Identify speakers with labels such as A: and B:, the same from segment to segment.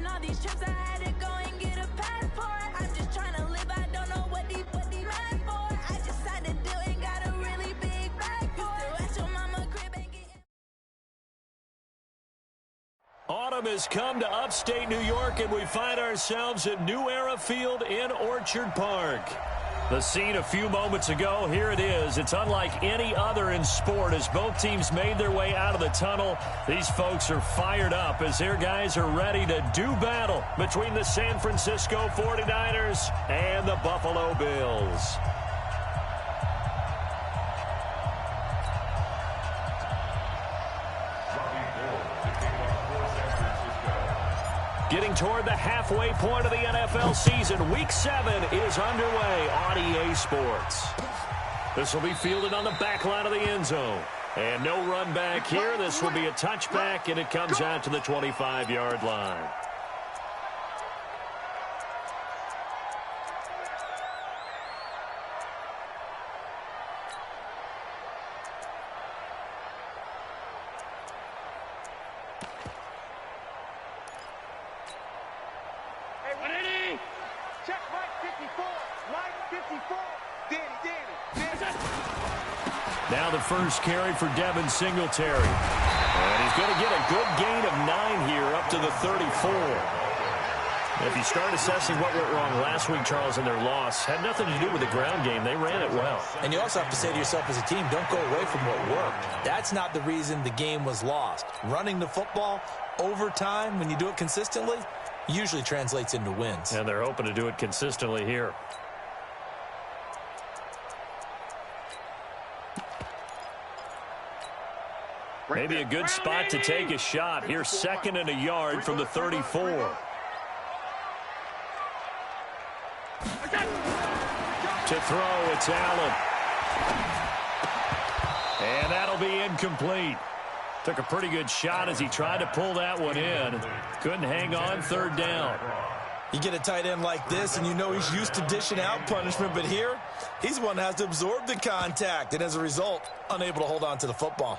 A: And all these trips I had to go and get a passport. I'm just trying to live, I don't know what these mad for. I decided to do and got a really big bag for it. At your mama crib and get...
B: Autumn has come to upstate New York, and we find ourselves at New Era Field in Orchard Park. The scene a few moments ago, here it is. It's unlike any other in sport as both teams made their way out of the tunnel. These folks are fired up as their guys are ready to do battle between the San Francisco 49ers and the Buffalo Bills. Getting toward the halfway point of the NFL season, Week 7 is underway on EA Sports. This will be fielded on the back line of the end zone. And no run back here. This will be a touchback, and it comes out to the 25-yard line. Now the first carry for Devin Singletary. And he's going to get a good gain of 9 here up to the 34. If you start assessing what went wrong last week, Charles, in their loss, had nothing to do with the ground game. They ran it well.
C: And you also have to say to yourself as a team, don't go away from what worked. That's not the reason the game was lost. Running the football over time, when you do it consistently, usually translates into wins.
B: And they're hoping to do it consistently here. Maybe a good spot to take a shot. Here's 2nd and a yard from the 34. To throw, it's Allen. And that'll be incomplete. Took a pretty good shot as he tried to pull that one in. Couldn't hang on, 3rd down.
C: You get a tight end like this, and you know he's used to dishing out punishment, but here, he's one that has to absorb the contact, and as a result, unable to hold on to the football.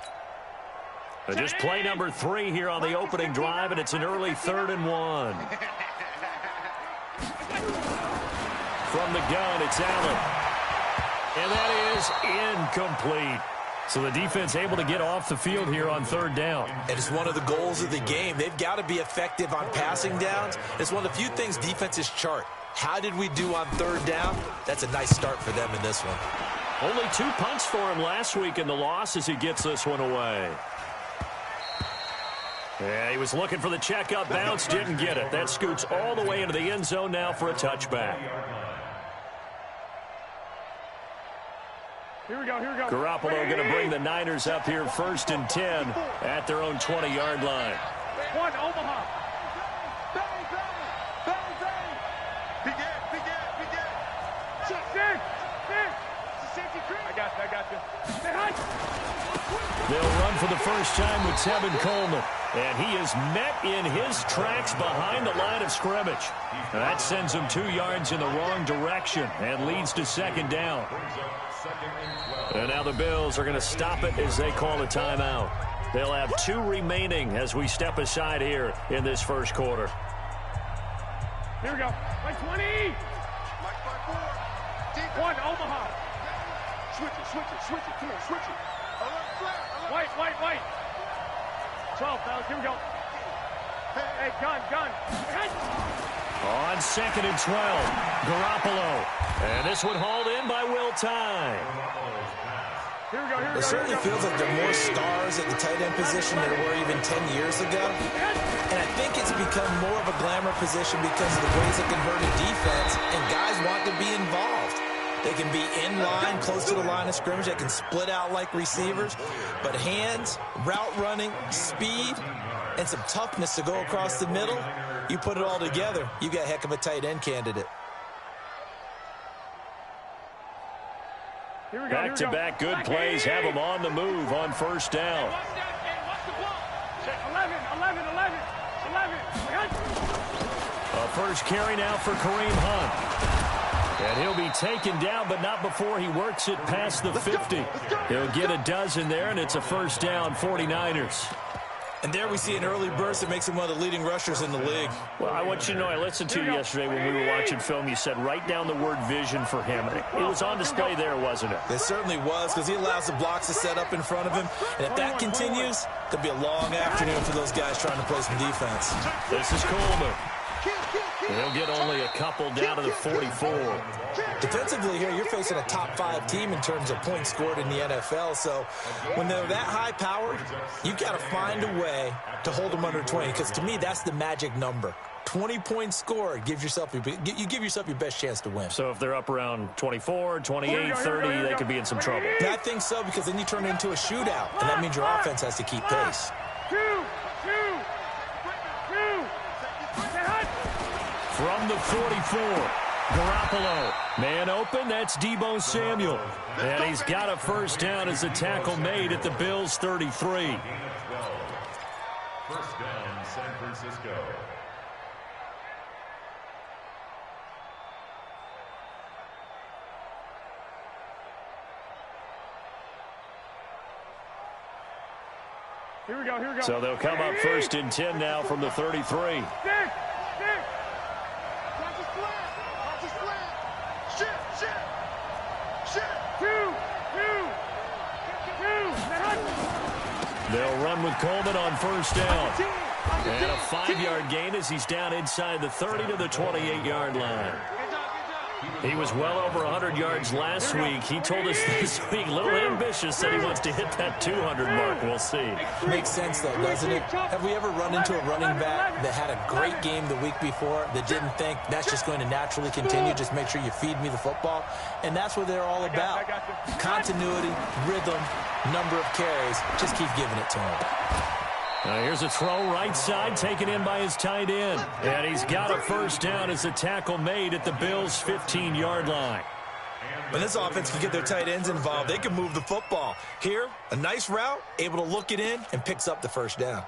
B: But just play number 3 here on the opening drive, and it's an early 3rd and 1. From the gun, it's Allen. And that is incomplete. So the defense able to get off the field here on 3rd down.
C: And it's one of the goals of the game. They've got to be effective on passing downs. It's one of the few things defenses chart. How did we do on 3rd down? That's a nice start for them in this one.
B: Only 2 punts for him last week in the loss as he gets this one away. Yeah, he was looking for the check-up bounce, didn't get it. That scoots all the way into the end zone now for a touchback.
D: Here we go, here we go.
B: Garoppolo going to bring the Niners up here 1st and 10 at their own 20-yard line.
D: 1, Omaha. I got you.
B: They'll run for the first time with Tevin Coleman. And he is met in his tracks behind the line of scrimmage. That sends him 2 yards in the wrong direction and leads to 2nd down. And now the Bills are going to stop it as they call a timeout. They'll have 2 remaining as we step aside here in this first quarter.
D: Here we go. Like 20. 1, Omaha. Switch it. Come on, switch it. White. 12, fellas, here we go. Hey, gun.
B: On 2nd and 12, Garoppolo. And this one hauled in by Will Tye.
D: Here we go.
C: It certainly feels like there are more stars at the tight end position than there were even 10 years ago. And I think it's become more of a glamour position because of the ways it can hurt a defense, and guys want to be involved. They can be in line, close to the line of scrimmage. They can split out like receivers. But hands, route running, speed, and some toughness to go across the middle, you put it all together, you got a heck of a tight end candidate.
B: Back-to-back good plays have them on the move on 1st down.
D: 11.
B: A first carry now for Kareem Hunt. And he'll be taken down, but not before he works it past the 50. He'll get a dozen there, and it's a 1st down, 49ers.
C: And there we see an early burst that makes him one of the leading rushers in the league.
B: Well, I want you to know, I listened to you yesterday when we were watching film. You said write down the word vision for him. It was on display there, wasn't it?
C: It certainly was, because he allows the blocks to set up in front of him. And if that continues, there'll be a long afternoon for those guys trying to play some defense.
B: This is Coleman. He'll get only a couple down to the 44.
C: Defensively here, you're facing a top-5 team in terms of points scored in the NFL. So when they're that high-powered, you've got to find a way to hold them under 20, because to me, that's the magic number. 20 points scored, you give yourself your best chance to win.
B: So if they're up around 24, 28, 30, they could be in some trouble.
C: And I think so, because then you turn it into a shootout, and that means your offense has to keep pace.
B: From the 44, Garoppolo. Man open, that's Deebo Samuel. And he's got a first down as a tackle made at the Bills' 33.
E: First down, San Francisco.
D: Here we go.
B: So they'll come up first and 10 now from the 33. They'll run with Coleman on first down. And a 5-yard gain as he's down inside the 30 to the 28-yard line. He was well over 100 yards last week. He told us this week, a little ambitious, that he wants to hit that 200 mark. We'll see.
C: Makes sense, though, doesn't it? Have we ever run into a running back that had a great game the week before that didn't think that's just going to naturally continue? Just make sure you feed me the football. And that's what they're all about. Continuity, rhythm, number of carries. Just keep giving it to him.
B: Now here's a throw right side taken in by his tight end. And he's got a first down as a tackle made at the Bills' 15-yard line.
C: When this offense can get their tight ends involved, they can move the football. Here, a nice route, able to look it in, and picks up the first down.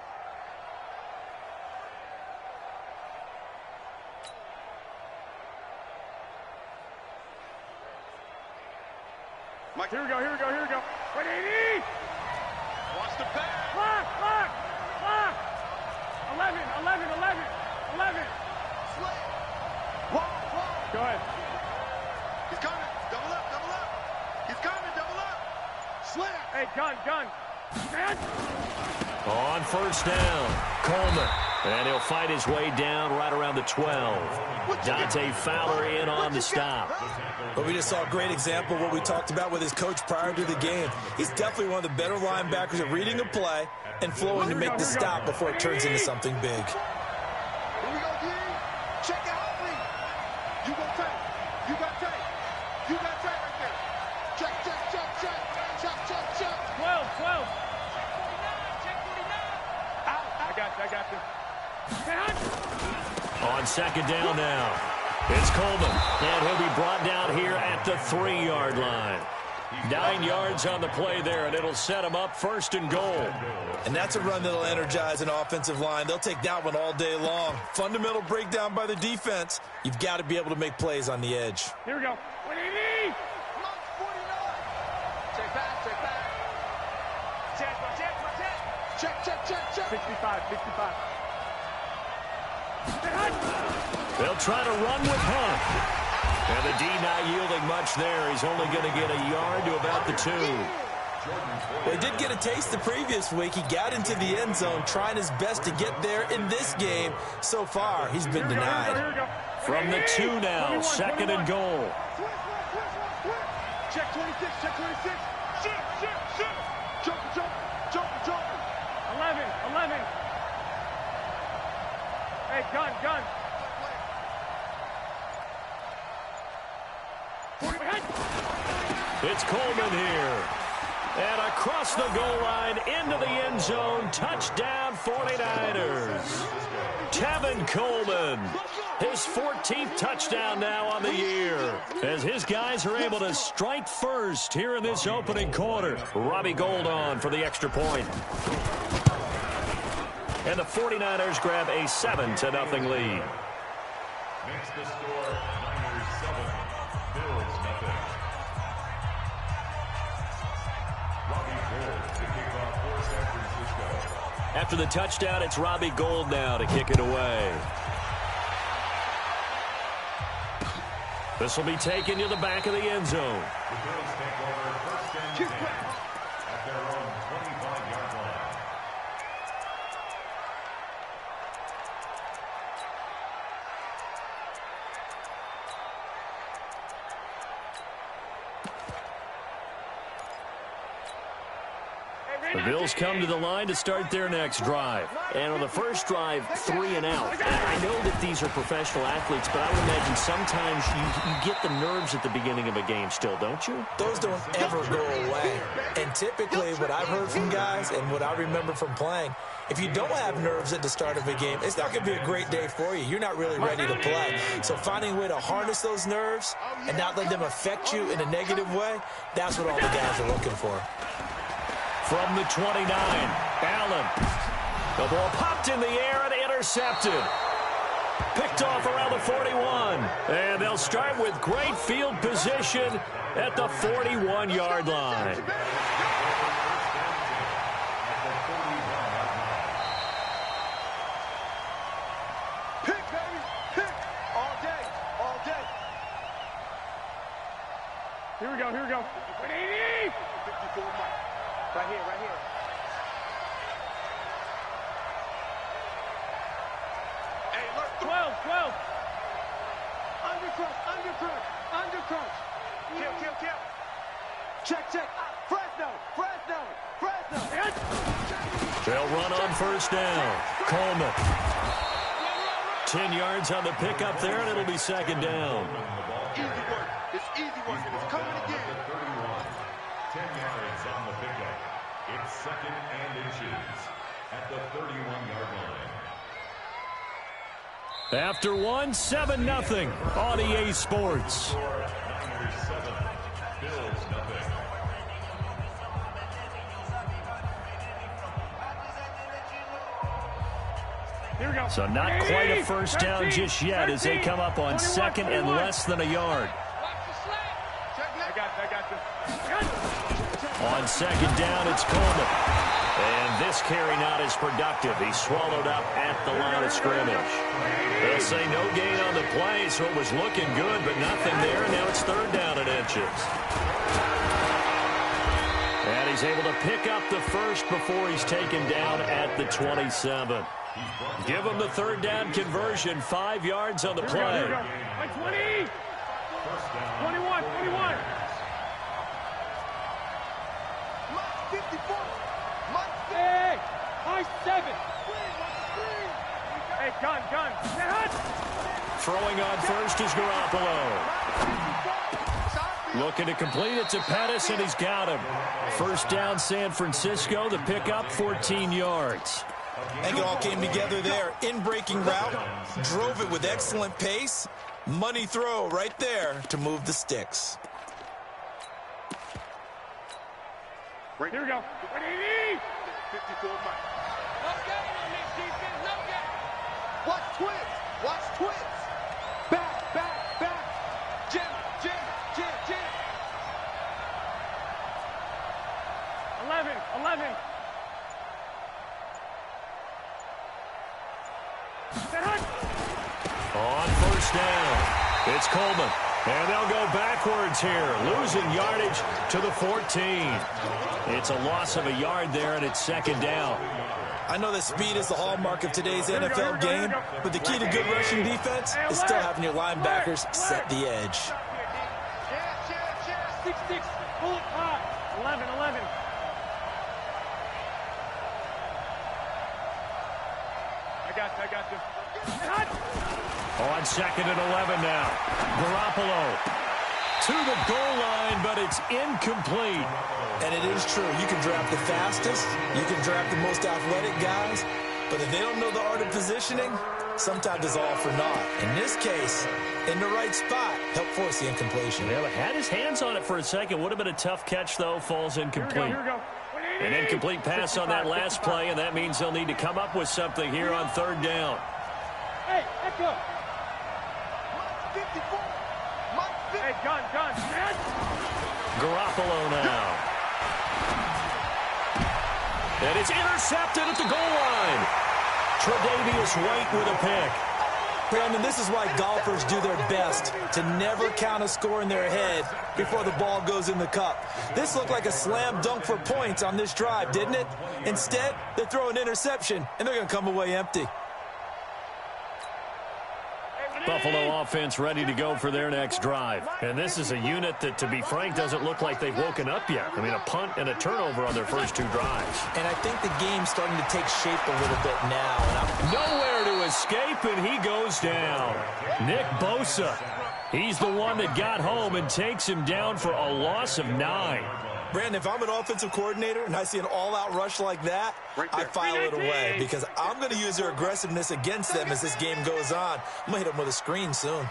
D: Mike, here we go. 180. Watch the pass. Lock. 11. Go ahead. He's coming. Double up. He's coming. Double up. Slam. Hey, gun.
B: On first down, Coleman. And he'll fight his way down right around the 12. Dante Fowler in on the stop.
C: But we just saw a great example of what we talked about with his coach prior to the game. He's definitely one of the better linebackers at reading a play and flowing to make the stop before it turns into something big.
D: Here we go, D. Check out, please. You got tight. You got tight right there. Check. 12. Check 49. I got you.
B: On second down now, it's Coleman. And he'll be brought down here at the 3-yard line. 9 yards on the play there, and it'll set him up first and goal.
C: And that's a run that'll energize an offensive line. They'll take that one all day long. Fundamental breakdown by the defense. You've got to be able to make plays on the edge.
D: Here we go. 180. Come on, 49. Check back. Check. 65.
B: They'll try to run with Hunt. And the D not yielding much there. He's only going to get a yard to about the 2.
C: Well, he did get a taste the previous week. He got into the end zone, trying his best to get there in this game. So far, he's been denied.
B: From the 2 now, second and goal.
D: Check 26. Jump. 11. Hey, gun.
B: It's Coleman here. And across the goal line, into the end zone, touchdown 49ers. Tevin Coleman, his 14th touchdown now on the year, as his guys are able to strike first here in this opening quarter. Robbie Gould on for the extra point. And the 49ers grab a 7-0 lead.
E: Makes the score Niners 7, Bills nothing. Robbie Gould to kick off for San Francisco.
B: After the touchdown, it's Robbie Gould now to kick it away. This will be taken to the back of the end zone.
E: The Bills take over first and 10 at their own 25-yard line.
B: The Bills come to the line to start their next drive.
F: And on the first drive, 3 and out. And I know that these are professional athletes, but I would imagine sometimes you get the nerves at the beginning of a game still, don't you?
C: Those don't ever go away. And typically what I've heard from guys and what I remember from playing, if you don't have nerves at the start of a game, it's not going to be a great day for you. You're not really ready to play. So finding a way to harness those nerves and not let them affect you in a negative way, that's what all the guys are looking for.
B: From the 29, Allen. The ball popped in the air and intercepted. Picked off around the 41. And they'll start with great field position at the 41-yard line.
D: Pick, baby, pick. All day, all day.
G: Here we go, here we go.
D: 54 Mike. Right here, right here. Hey, look.
G: 12.
D: Undercrunch. Kill. Check. Fresno.
B: They'll run on first down. Coleman. 10 yards on the pickup there, and it'll be second down.
D: Easy work. It's easy work. It's coming again.
E: 10 yards on the pickup. It's second and inches at the 31-yard line.
B: After 7-0 on EA Sports.
E: Niners 7, Bills nothing.
G: Here we go.
B: So not quite a first down just yet as they come up on second and less than a yard.
G: I got this.
B: On second down, it's Coleman. And this carry not as productive. He's swallowed up at the line of scrimmage. They'll say no gain on the play, so it was looking good, but nothing there. And now it's third down and inches. And he's able to pick up the first before he's taken down at the 27. Give him the third down conversion, 5 yards on the play.
G: Here we go. 20. 21.
D: Mike 54.
G: Hey, high 7. Hey, gun.
B: Throwing on first is Garoppolo. Looking to complete it to Pettis, and he's got him. First down, San Francisco. The pickup, 14 yards.
C: I think it all came together there. In-breaking route, drove it with excellent pace. Money throw right there to move the sticks.
G: Here we go.
D: 54 Mike. No game on this defense, no game. Watch twins. Back. Jim.
G: 11.
B: On first down, it's Coleman. And they'll go backwards here, losing yardage to the 14. It's a loss of a yard there, and it's second down.
C: I know that speed is the hallmark of today's NFL game, but the key to good rushing defense is still having your linebackers set the edge.
G: 6-6, pull it high. 11. I got you.
B: On second and 11 now. Garoppolo to the goal line, but it's incomplete.
C: And it is true. You can draft the fastest. You can draft the most athletic guys. But if they don't know the art of positioning, sometimes it's all for naught. In this case, in the right spot, helped force the incompletion.
B: Yeah, had his hands on it for a second. Would have been a tough catch, though. Falls incomplete.
G: Here we go.
B: An incomplete pass on that last play, and that means they'll need to come up with something here on third down.
G: Hey, echo.
D: 54.
G: Hey, gun.
B: Garoppolo now. And it's intercepted at the goal line. Tre'Davious White with a pick.
C: Brandon, this is why golfers do their best to never count a score in their head before the ball goes in the cup. This looked like a slam dunk for points on this drive, didn't it? Instead, they throw an interception, and they're going to come away empty.
B: Buffalo offense ready to go for their next drive. And this is a unit that, to be frank, doesn't look like they've woken up yet. I mean, a punt and a turnover on their first 2 drives.
C: And I think the game's starting to take shape a little bit now.
B: Nowhere to escape, and he goes down. Nick Bosa. He's the one that got home and takes him down for a loss of 9.
C: Brandon, if I'm an offensive coordinator and I see an all-out rush like that, I file it away because I'm going to use their aggressiveness against them as this game goes on. I'm going to hit them with a screen soon.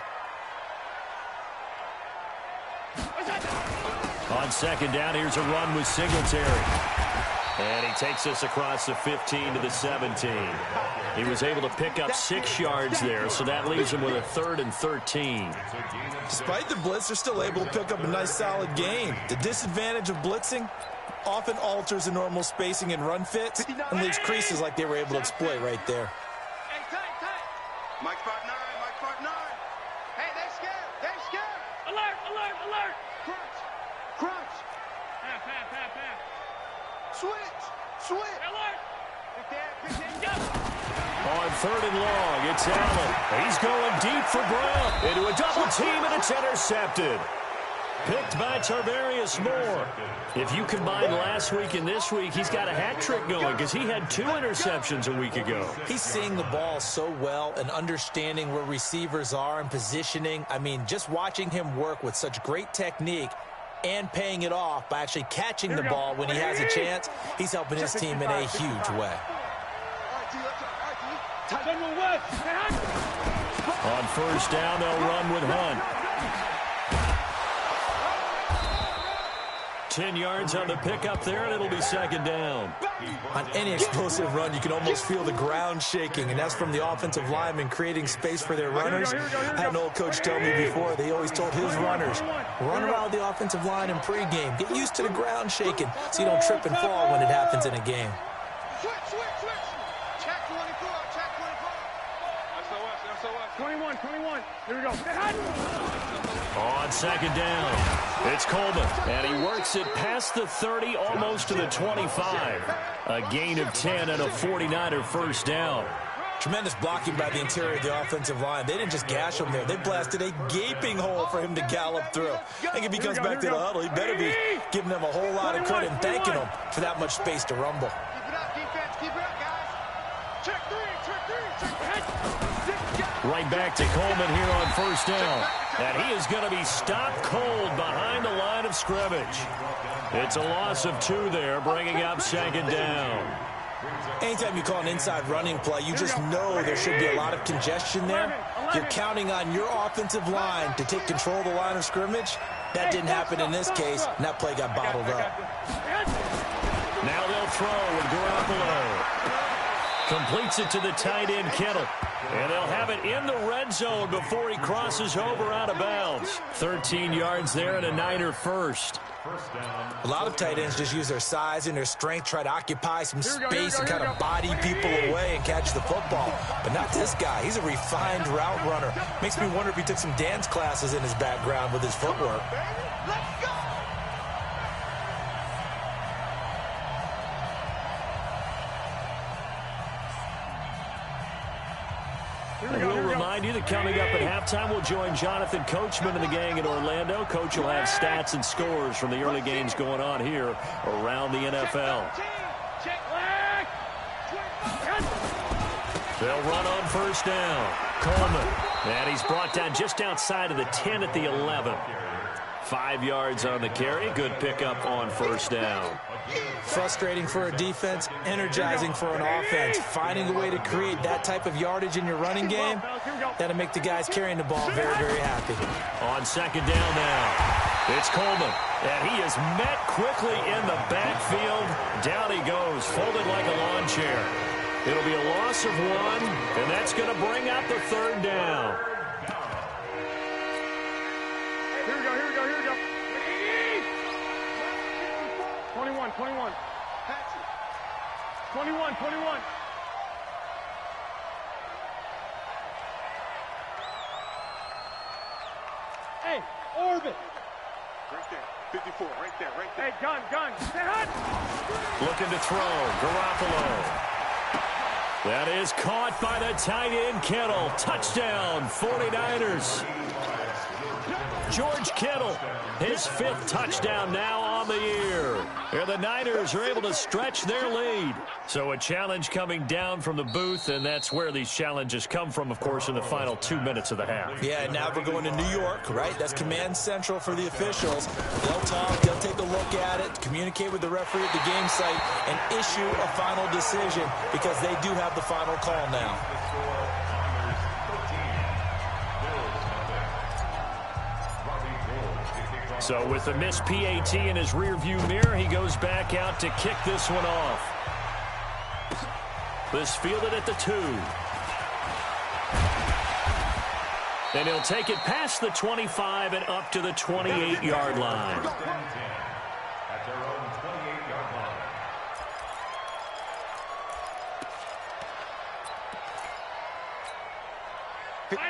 B: On second down, here's a run with Singletary. And he takes us across the 15 to the 17. He was able to pick up 6 yards there, so that leaves him with a 3rd and 13.
C: Despite the blitz, they're still able to pick up a nice, solid gain. The disadvantage of blitzing often alters the normal spacing and run fits and leaves creases like they were able to exploit right there.
D: Hey, tight. Mike part 9, Mike part 9. Hey, they're scared.
G: Alert.
D: Crunch.
G: Pass.
D: Switch.
G: Alert.
D: Big Dan.
B: On 3rd and long, it's Allen. He's going deep for Brown. Into a double team, and it's intercepted. Picked by Tarvarius Moore. If you combine last week and this week, he's got a hat trick going because he had 2 interceptions a week ago.
C: He's seeing the ball so well and understanding where receivers are and positioning. I mean, just watching him work with such great technique and paying it off by actually catching the ball when he has a chance, he's helping his team in a huge way.
B: On first down, they'll run with Hunt. 10 yards on the pickup there, and it'll be second down.
C: On any explosive run, you can almost feel the ground shaking, and that's from the offensive linemen creating space for their runners. I had an old coach tell me before, they always told his runners, run around the offensive line in pregame. Get used to the ground shaking so you don't trip and fall when it happens in a game.
D: Switch. Check 24.
G: 21. Here we go.
B: On second down, it's Coleman, and he works it past the 30, almost to the 25. A gain of 10 and a 49er first down.
C: Tremendous blocking by the interior of the offensive line. They didn't just gash him there. They blasted a gaping hole for him to gallop through. I think if he comes back to the huddle, he better be giving them a whole lot of credit and thanking them for that much space to rumble.
D: Keep it up, defense. Keep it up, guys. Check 3.
B: Right back to Coleman here on first down. And he is going to be stopped cold behind the line of scrimmage. It's a loss of 2 there, bringing up second down.
C: Anytime you call an inside running play, you just know there should be a lot of congestion there. You're counting on your offensive line to take control of the line of scrimmage. That didn't happen in this case, and that play got bottled up.
B: Now they'll throw with Garoppolo. Completes it to the tight end, Kittle. And they'll have it in the red zone before he crosses over out of bounds. 13 yards there and a Niner first.
C: A lot of tight ends just use their size and their strength, try to occupy some space and kind of body people away and catch the football. But not this guy. He's a refined route runner. Makes me wonder if he took some dance classes in his background with his footwork.
D: Let's go.
B: We'll remind you that coming up at halftime, we'll join Jonathan Coachman and the gang in Orlando. Coach will have stats and scores from the early games going on here around the NFL. They'll run on first down. Coleman. And he's brought down just outside of the 10 at the 11. 5 yards on the carry. Good pickup on first down.
C: Frustrating for a defense, energizing for an offense. Finding a way to create that type of yardage in your running game, that'll make the guys carrying the ball very, very happy.
B: On second down now, it's Coleman. And he is met quickly in the backfield. Down he goes, folded like a lawn chair. It'll be a loss of 1, and that's going to bring out the third down.
G: Here we go. 21. 21, 21. Hey, orbit.
D: Right there. 54, right there, right there.
G: Hey, gun. Stay hot.
B: Looking to throw. Garoppolo. That is caught by the tight end, Kittle. Touchdown, 49ers. George Kittle, his 5th touchdown now on the year. And the Niners are able to stretch their lead. So a challenge coming down from the booth, and that's where these challenges come from, of course, in the final 2 minutes of the half.
C: Yeah, now we're going to New York, right? That's command central for the officials. They'll talk, they'll take a look at it, communicate with the referee at the game site, and issue a final decision because they do have the final call now.
B: So with the missed PAT in his rearview mirror, he goes back out to kick this one off. This fielded at the 2. And he'll take it past the 25 and up to the 28-yard line.
E: At their own 28-yard line.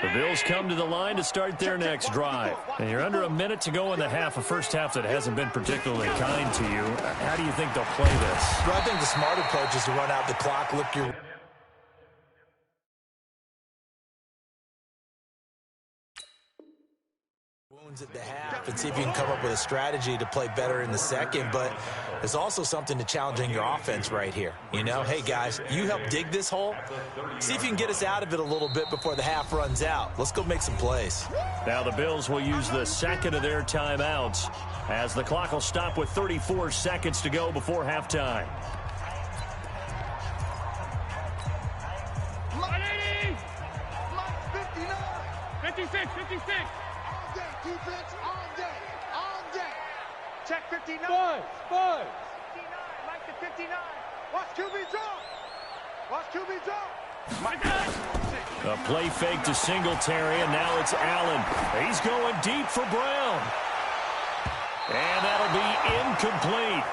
B: The Bills come to the line to start their next drive. And you're under a minute to go in the half, a first half that hasn't been particularly kind to you. How do you think they'll play this?
C: Well, I think the smart approach is to run out the clock, look your wounds at the half and see if you can come up with a strategy to play better in the second. But there's also something to challenging your offense right here. You know, hey, guys, you help dig this hole. See if you can get us out of it a little bit before the half runs out. Let's go make some plays.
B: Now the Bills will use the second of their timeouts as the clock will stop with 34 seconds to go before halftime.
G: 56, 56.
D: All day, defense, all day. Check 59.
G: Five.
D: 59, Mike to 59. Watch QB draw. Watch QB draw.
G: My God.
B: A play fake to Singletary, and now it's Allen. He's going deep for Brown. And that'll be incomplete.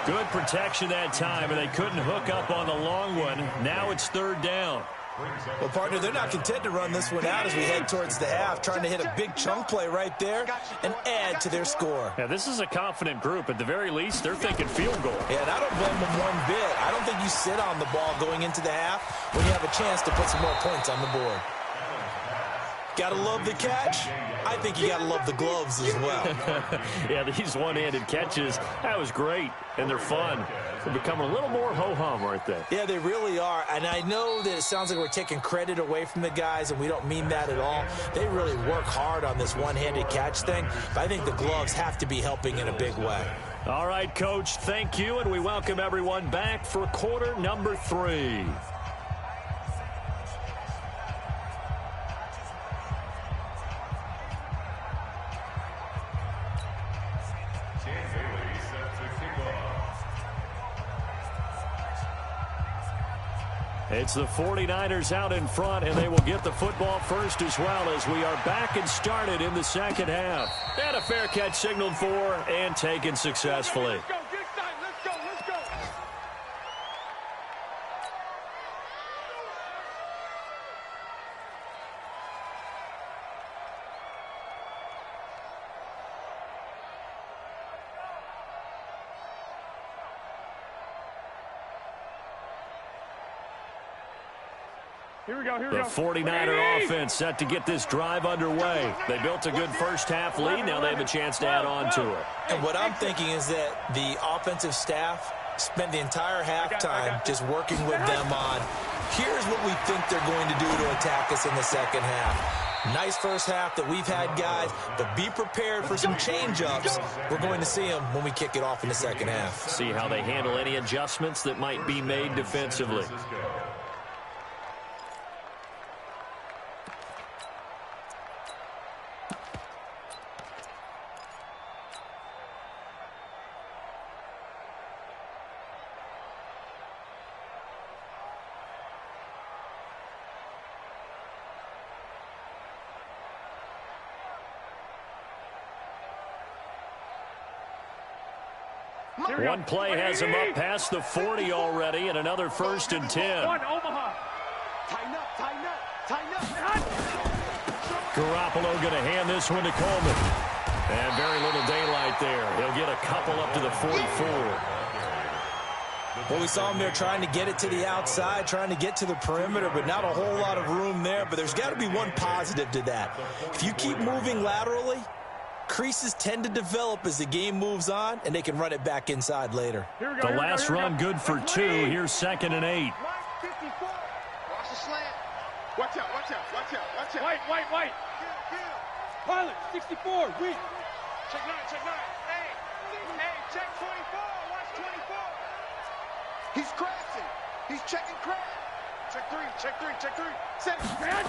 B: Good protection that time, and they couldn't hook up on the long one. Now it's 3rd down.
C: Well, partner, they're not content to run this one out as we head towards the half, trying to hit a big chunk play right there and add to their score.
B: Yeah, this is a confident group. At the very least, they're thinking field goal.
C: Yeah, and I don't blame them one bit. I don't think you sit on the ball going into the half when you have a chance to put some more points on the board. Gotta love the catch. I think you gotta love the gloves as well.
B: Yeah, these one-handed catches, that was great, and they're fun. They're becoming a little more ho-hum right there.
C: Yeah, they really are, and I know that it sounds like we're taking credit away from the guys, and we don't mean that at all. They really work hard on this one-handed catch thing, but I think the gloves have to be helping in a big way.
B: All right, Coach, thank you, and we welcome everyone back for quarter number 3. It's the 49ers out in front, and they will get the football first as well as we are back and started in the second half. And a fair catch signaled for and taken successfully.
G: Let's go, get inside. Let's go, let's go. Here we go, here we
B: The
G: go.
B: 49er offense set to get this drive underway. They built a good first half lead. Now they have a chance to add on to it.
C: And what I'm thinking is that the offensive staff spent the entire halftime just working with them on, here's what we think they're going to do to attack us in the second half. Nice first half that we've had, guys, but be prepared for some change-ups. We're going to see them when we kick it off in the second half.
B: See how they handle any adjustments that might be made defensively. One play has him up past the 40 already, and another 1st and 10.
G: One, Omaha.
D: Tighten up, tighten up, tighten up.
B: Garoppolo going to hand this one to Coleman. And very little daylight there. He'll get a couple up to the 44.
C: Well, we saw him there trying to get it to the outside, trying to get to the perimeter, but not a whole lot of room there. But there's got to be one positive to that. If you keep moving laterally, creases tend to develop as the game moves on, and they can run it back inside later.
B: The last run good for 2. Here's 2nd and 8.
D: Watch the slant. Watch out, watch out, watch out, watch out.
G: White. Pilot, 64, win.
D: Check 9, check 9. Hey, check 24. Watch 24. He's crashing. He's checking crash. Check 3, check 3, check 3. Set it.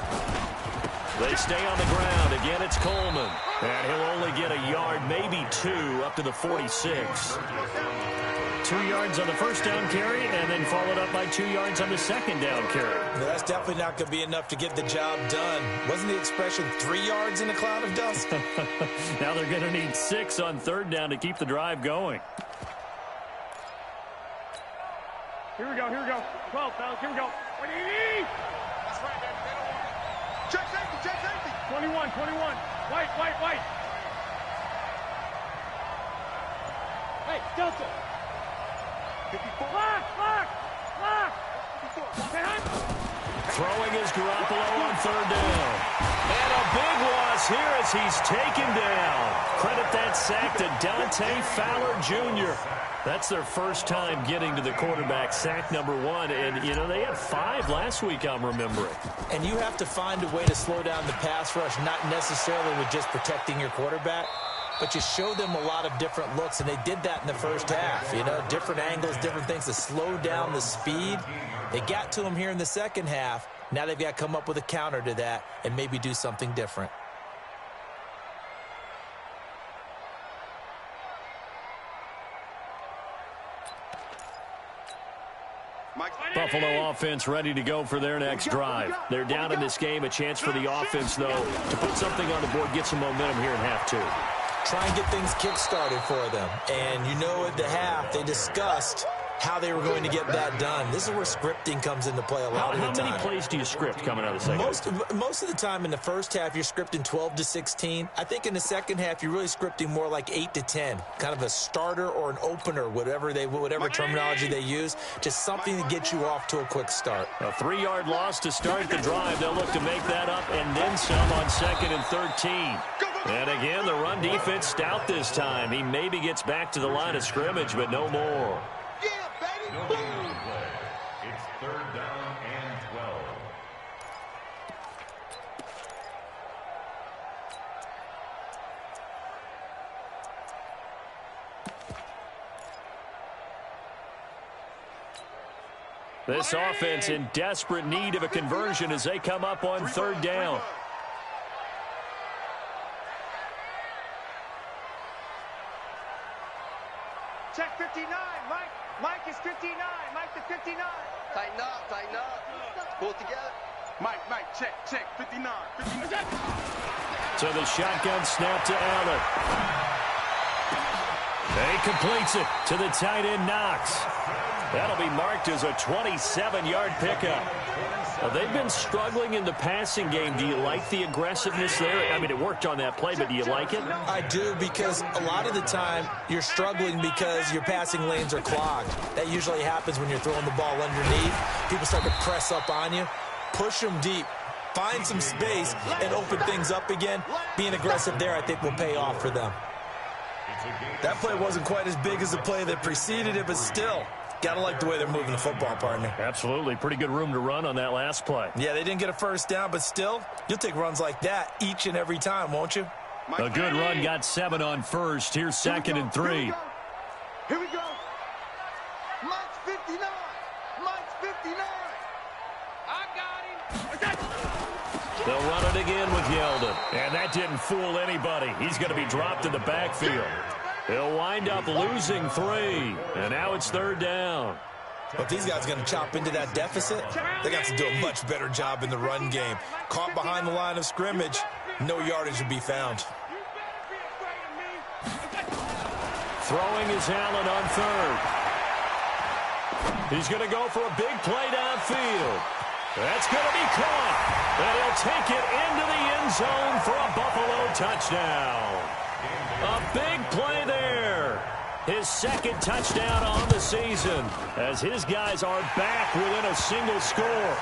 B: They stay on the ground. Again, it's Coleman. And he'll only get a yard, maybe 2, up to the 46. 2 yards on the first down carry, and then followed up by 2 yards on the second down carry.
C: No, that's definitely not going to be enough to get the job done. Wasn't the expression 3 yards in a cloud of dust?
B: Now they're going to need 6 on 3rd down to keep the drive going.
G: Here we go. 12, fellas, here we go. What do you need?
D: That's right, baby. They don't want it. Check safety, check safety.
G: 21. White. Hey, Delta.
D: 54.
G: Lock.
D: 54.
B: Throwing is Garoppolo on 3rd down. And a big loss here as he's taken down. Credit that sack to Dante Fowler Jr. That's their first time getting to the quarterback, sack number 1. And, you know, they had 5 last week, I'm remembering.
C: And you have to find a way to slow down the pass rush, not necessarily with just protecting your quarterback, but you show them a lot of different looks, and they did that in the first half. You know, different angles, different things to slow down the speed. They got to him here in the second half. Now they've got to come up with a counter to that and maybe do something different.
B: Buffalo offense ready to go for their next drive. They're down in this game. A chance for the offense, though, to put something on the board, get some momentum here in half 2.
C: Try and get things kick-started for them. And you know at the half, they discussed how they were going to get that done. This is where scripting comes into play a lot of the time.
B: How many plays do you script coming out of the second?
C: Most of the time in the first half, you're scripting 12 to 16. I think in the second half, you're really scripting more like 8 to 10. Kind of a starter or an opener, whatever terminology they use. Just something to get you off to a quick start.
B: A 3-yard loss to start the drive. They'll look to make that up and then some on 2nd and 13. And again, the run defense stout this time. He maybe gets back to the line of scrimmage, but no more.
E: No play. It's 3rd down and 12.
B: This offense in desperate need of a conversion as they come up on 3rd down.
D: Check 59, Mike. Mike is 59. Mike to 59.
H: Tighten up. Pull it together.
D: Mike, check, 59. 59.
B: So the shotgun snap to Allen. He completes it to the tight end, Knox. That'll be marked as a 27-yard pickup. Well, they've been struggling in the passing game. Do you like the aggressiveness there? I mean, it worked on that play, but do you like it?
C: I do, because a lot of the time you're struggling because your passing lanes are clogged. That usually happens when you're throwing the ball underneath. People start to press up on you. Push them deep. Find some space and open things up again. Being aggressive there, I think, will pay off for them. That play wasn't quite as big as the play that preceded it, but still, got to like the way they're moving the football, partner.
B: Absolutely. Pretty good room to run on that last play.
C: Yeah, they didn't get a first down, but still, you'll take runs like that each and every time, won't you?
B: A good run got 7 on first. Here's 2nd and 3.
D: Here we go. Mike's 59. Mike's 59. I got him.
B: They'll run it again with Yeldon. And that didn't fool anybody. He's going to be dropped in the backfield. He'll wind up losing 3. And now it's 3rd down.
C: But these guys are going to chop into that deficit. They got to do a much better job in the run game. Caught behind the line of scrimmage, no yardage to be found.
B: Throwing is Allen on third. He's going to go for a big play downfield. That's going to be caught. And he'll take it into the end zone for a Buffalo touchdown. A big play there. His second touchdown on the season as his guys are back within a single score.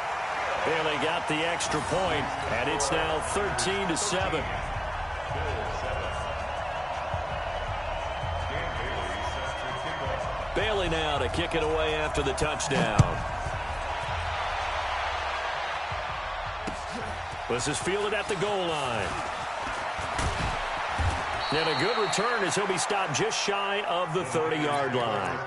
B: Bailey got the extra point, and it's now 13-7. Bailey now to kick it away after the touchdown. This is fielded at the goal line. And a good return as he'll be stopped just shy of the 30-yard line.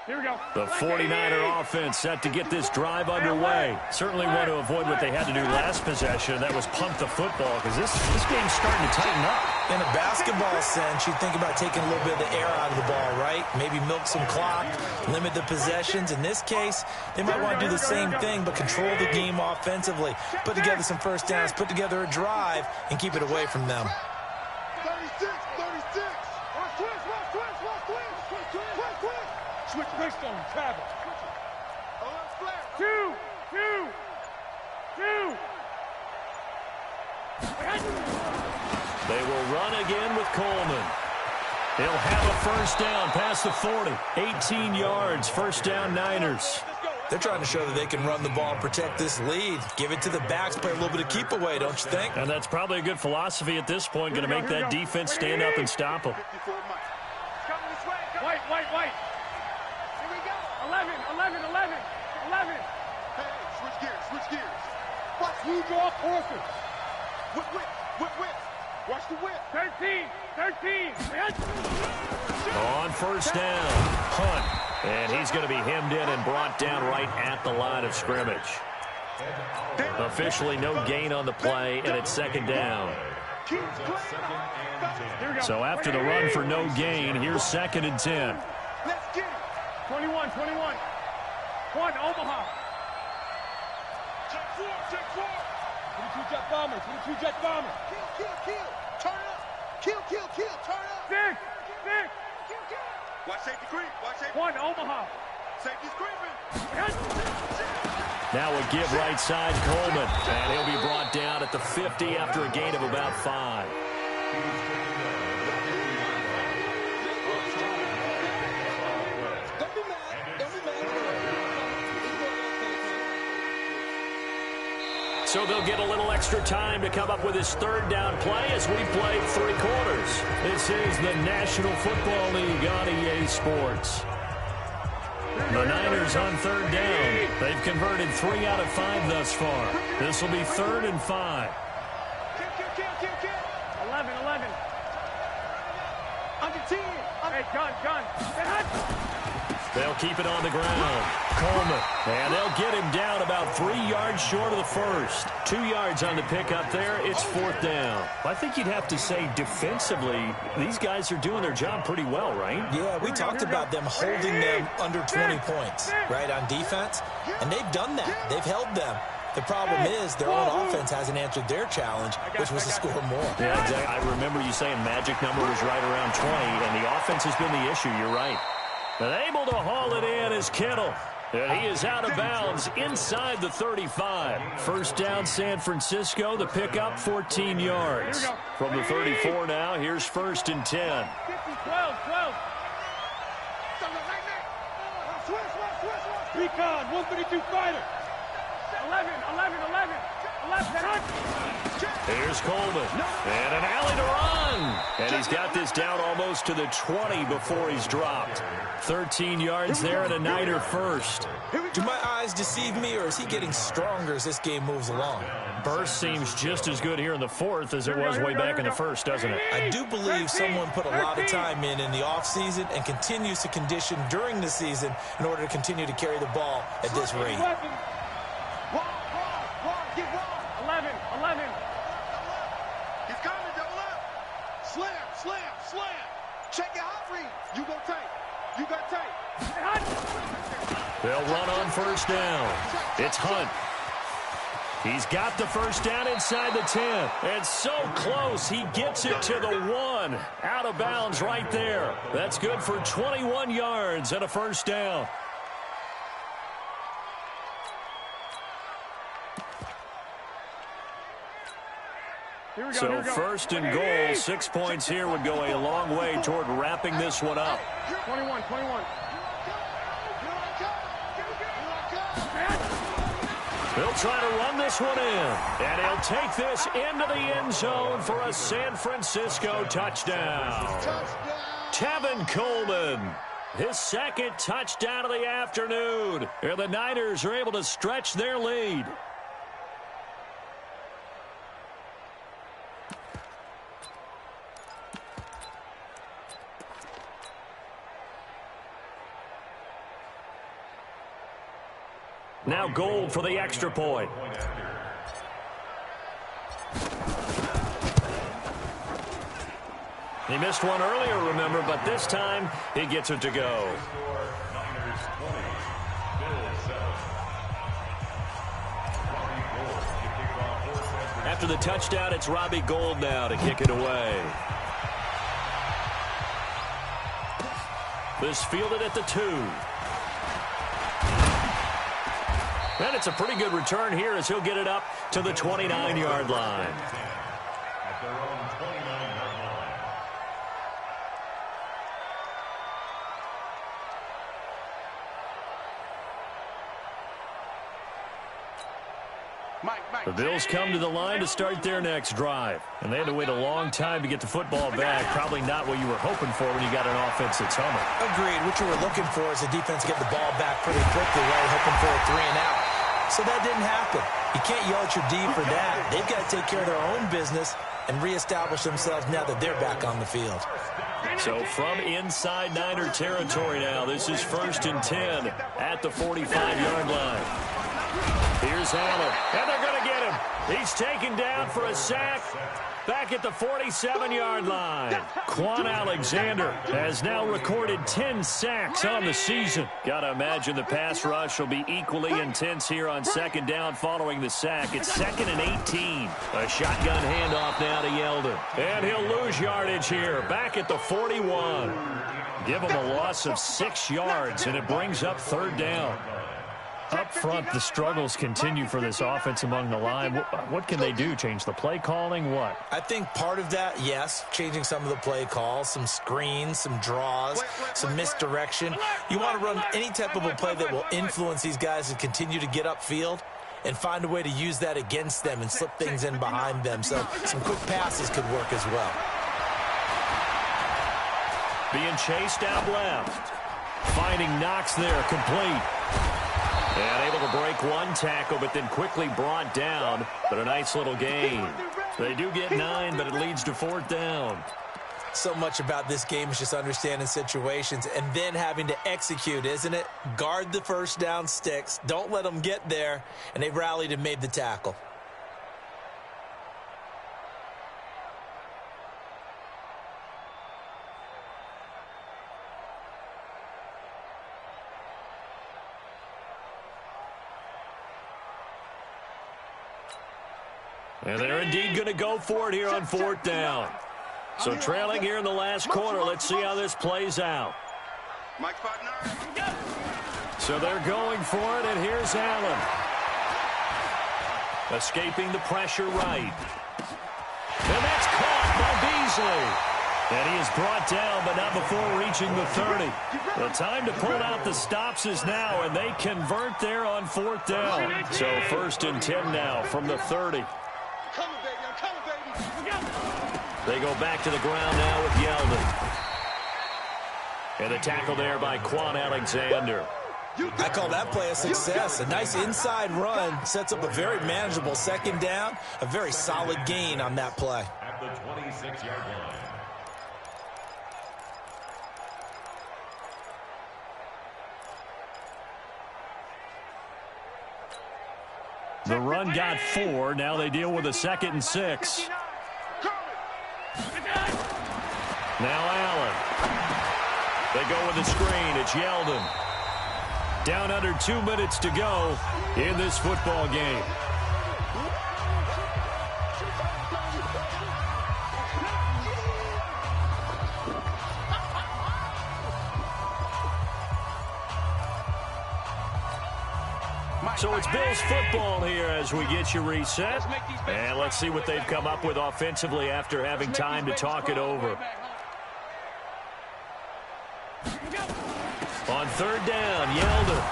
G: Here we go.
B: The 49er offense set to get this drive underway. Certainly want to avoid what they had to do last possession. That was pump the football because this game's starting to tighten up.
C: In a basketball sense, you think about taking a little bit of the air out of the ball, right? Maybe milk some clock, limit the possessions. In this case, they might want to do the same thing, but control the game offensively. Put together some first downs, put together a drive, and keep it away from them.
D: 36, 36. Switch wrist on him, travel.
G: Two.
B: They will run again with Coleman. He'll have a first down past the 40. 18 yards, first down Niners.
C: They're trying to show that they can run the ball and protect this lead. Give it to the backs, play a little bit of keep away, don't you think?
B: And that's probably a good philosophy at this point. Going to make that defense stand up and stop them.
G: White. Here we go. 11.
D: Hey, switch gears.
G: Watch who draw courses.
D: Whip. Watch the whip.
G: 13.
B: On first down, Hunt. And he's going to be hemmed in and brought down right at the line of scrimmage. Officially no gain on the play, and it's second down. So after the run for no gain, here's 2nd and 10.
D: Let's get it.
G: 21. 1, Omaha.
D: Check 4.
G: 22 jet bomber.
D: Kill. Turn up. Kill. Turn up.
G: 6.
D: Watch safety creep.
G: 1, Omaha.
D: Safety's creeping.
B: Now a give right side, Coleman. And he'll be brought down at the 50 after a gain of about 5.
D: Don't be mad.
B: So they'll get a little extra time to come up with his third down play as we played 3 quarters. This is the National Football League on EA Sports. The Niners on third down. They've converted 3 out of 5 thus far. This will be 3rd and 5.
G: Kill. 11.
D: Under 10.
G: Hey, gun.
B: They'll keep it on the ground. Coleman. And they'll get him down about 3 yards short of the first. 2 yards on the pickup there. It's 4th down. I think you'd have to say defensively, these guys are doing their job pretty well, right?
C: Yeah, we talked about them holding them under 20 points, right, on defense. And they've done that. They've held them. The problem is their own offense hasn't answered their challenge, which was to score more.
B: Yeah, exactly. I remember you saying magic number was right around 20, and the offense has been the issue. You're right. But able to haul it in is Kittle. And he is out of bounds inside the 35. First down, San Francisco. The pickup, 14 yards. From the 34 now, here's 1st and 10.
G: 12. Recon, 132 fighter. 11.
B: Here's Coleman. And an alley to run. And he's got this down almost to the 20 before he's dropped. 13 yards there and a Niner first.
C: Do my eyes deceive me, or is he getting stronger as this game moves along?
B: Burst seems just as good here in the 4th as it was way back in the 1st, doesn't it?
C: I do believe someone put a lot of time in the offseason and continues to condition during the season in order to continue to carry the ball at this rate.
G: 11.
D: He's coming, double up. Slam. Check your hot read. You got tight.
B: They'll run on first down. It's Hunt. He's got the first down inside the 10. And so close, he gets it to the 1. Out of bounds right there. That's good for 21 yards and a first down. So first and goal, 6 points here would go a long way toward wrapping this one up.
G: 21.
B: He'll try to run this one in, and he'll take this into the end zone for a San Francisco touchdown. Tevin Coleman, his second touchdown of the afternoon, and the Niners are able to stretch their lead. Now Gold for the extra point. He missed one earlier, remember, but this time he gets it to go. After the touchdown, it's Robbie Gould now to kick it away. This fielded at the 2. And it's a pretty good return here as he'll get it up to the 29-yard line.
E: At their own 29-yard line.
B: The Bills come to the line to start their next drive. And they had to wait a long time to get the football back. Probably not what you were hoping for when you got an offense that's humming.
C: Agreed. What you were looking for is the defense get the ball back pretty quickly, right? Hoping for a 3 and out. So that didn't happen. You can't yell at your D for that. They've got to take care of their own business and reestablish themselves now that they're back on the field.
B: So from inside Niner territory now, this is first and 10 at the 45-yard line. Here's Allen, and they're going to get him. He's taken down for a sack back at the 47-yard line. Quan Alexander has now recorded 10 sacks on the season. Got to imagine the pass rush will be equally intense here on second down following the sack. It's 2nd and 18. A shotgun handoff now to Yeldon. And he'll lose yardage here back at the 41. Give him a loss of 6 yards, and it brings up 3rd down. Up front, the struggles continue for this offense among the line. What can they do? Change the play calling? What?
C: I think part of that, yes, changing some of the play calls, some screens, some draws, some misdirection. You want to run any type of a play that will influence these guys to continue to get upfield and find a way to use that against them and slip things in behind them. So some quick passes could work as well.
B: Being chased out left. Finding Knox there, complete. And able to break one tackle, but then quickly brought down. But a nice little gain. They do get 9, but it leads to 4th down.
C: So much about this game is just understanding situations and then having to execute, isn't it? Guard the first down sticks. Don't let them get there. And they rallied and made the tackle.
B: And they're indeed going to go for it here on 4th down. So trailing here in the last quarter. Let's see how this plays out. So they're going for it, and here's Allen. Escaping the pressure right. And that's caught by Beasley. And he is brought down, but not before reaching the 30. The time to pull out the stops is now, and they convert there on 4th down. So 1st and 10 now from the 30. They go back to the ground now with Yeldon. And the tackle there by Quan Alexander.
C: I call that play a success. A nice inside run sets up a very manageable 2nd down. A very solid gain on that play.
E: At the 26-yard line.
B: The run got 4. Now they deal with a 2nd and 6. Now Allen. They go with the screen. It's Yeldon. Down under 2 minutes to go in this football game. So it's Bills football here as we get you reset. And let's see what they've come up with offensively after having time to talk it over. On third down, Yeldon.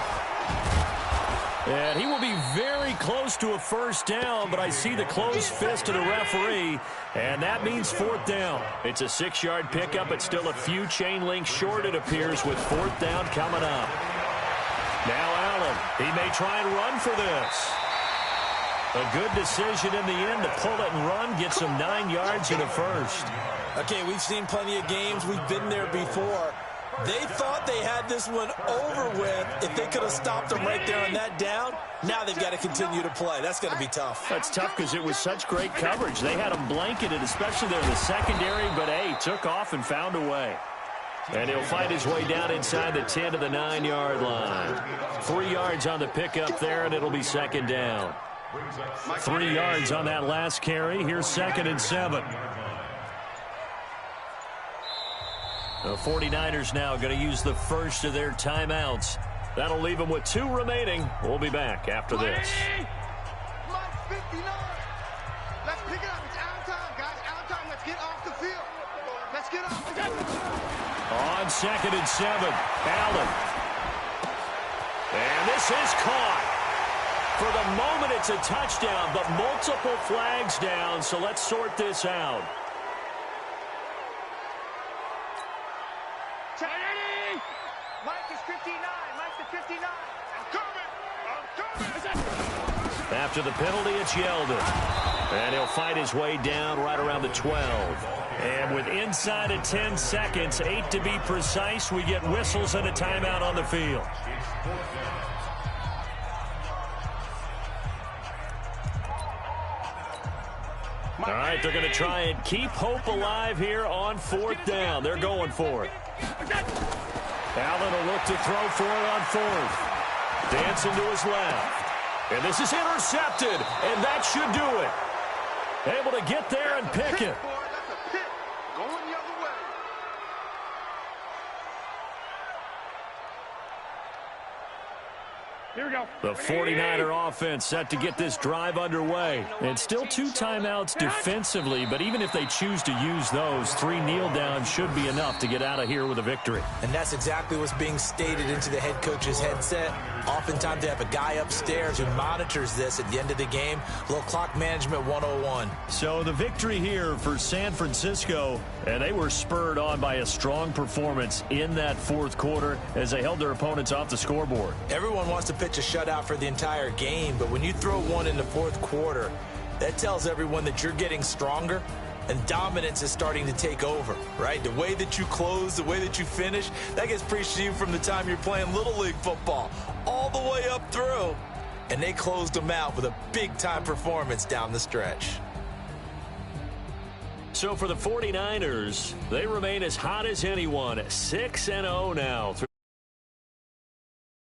B: And he will be very close to a first down, but I see the closed fist of the referee, and that means fourth down. It's a 6-yard pickup. It's still a few chain links short, it appears, with fourth down coming up. Now Allen, he may try and run for this. A good decision in the end to pull it and run, get some 9 yards in a first.
C: Okay, we've seen plenty of games. We've been there before. They thought they had this one over with if they could have stopped them right there on that down. Now they've got to continue to play. That's going to be tough.
B: That's tough because it was such great coverage. They had them blanketed, especially there in the secondary, but, hey, took off and found a way. And he'll fight his way down inside the 10 to the 9-yard line. 3 yards on the pickup there, and it'll be second down. 3 yards on that last carry. Here's 2nd and 7. The 49ers now going to use the first of their timeouts. That'll leave them with 2 remaining. We'll be back after this.
D: Mike 59. Let's pick it up. It's out time, guys. Out time. Let's get off the field. Let's get off the field.
B: On 2nd and 7, Allen. And this is caught. For the moment, it's a touchdown, but multiple flags down, so let's sort this out.
D: Mike is 59. Mike is 59. I'm coming.
B: After the penalty, it's Yeldon. And he'll fight his way down right around the 12. And with inside of 10 seconds, 8 to be precise, we get whistles and a timeout on the field. All right, they're going to try and keep hope alive here on 4th down. They're going for it. Allen will look to throw for it on 4th. Dancing to his left. And this is intercepted, and that should do it. Able to get there and pick it.
D: That's a pick. Going the other way.
G: Here we go.
B: The 49er offense set to get this drive underway. And still 2 timeouts defensively, but even if they choose to use those, 3 kneel downs should be enough to get out of here with a victory.
C: And that's exactly what's being stated into the head coach's headset. Oftentimes they have a guy upstairs who monitors this at the end of the game. A little clock management 101.
B: So the victory here for San Francisco, and they were spurred on by a strong performance in that 4th quarter as they held their opponents off the scoreboard.
C: Everyone wants to pitch a shutout for the entire game, but when you throw one in the 4th quarter, that tells everyone that you're getting stronger and dominance is starting to take over, right? The way that you close, the way that you finish, that gets preached to you from the time you're playing Little League football all the way up through. And they closed them out with a big-time performance down the stretch.
B: So for the 49ers, they remain as hot as anyone, 6-0 now.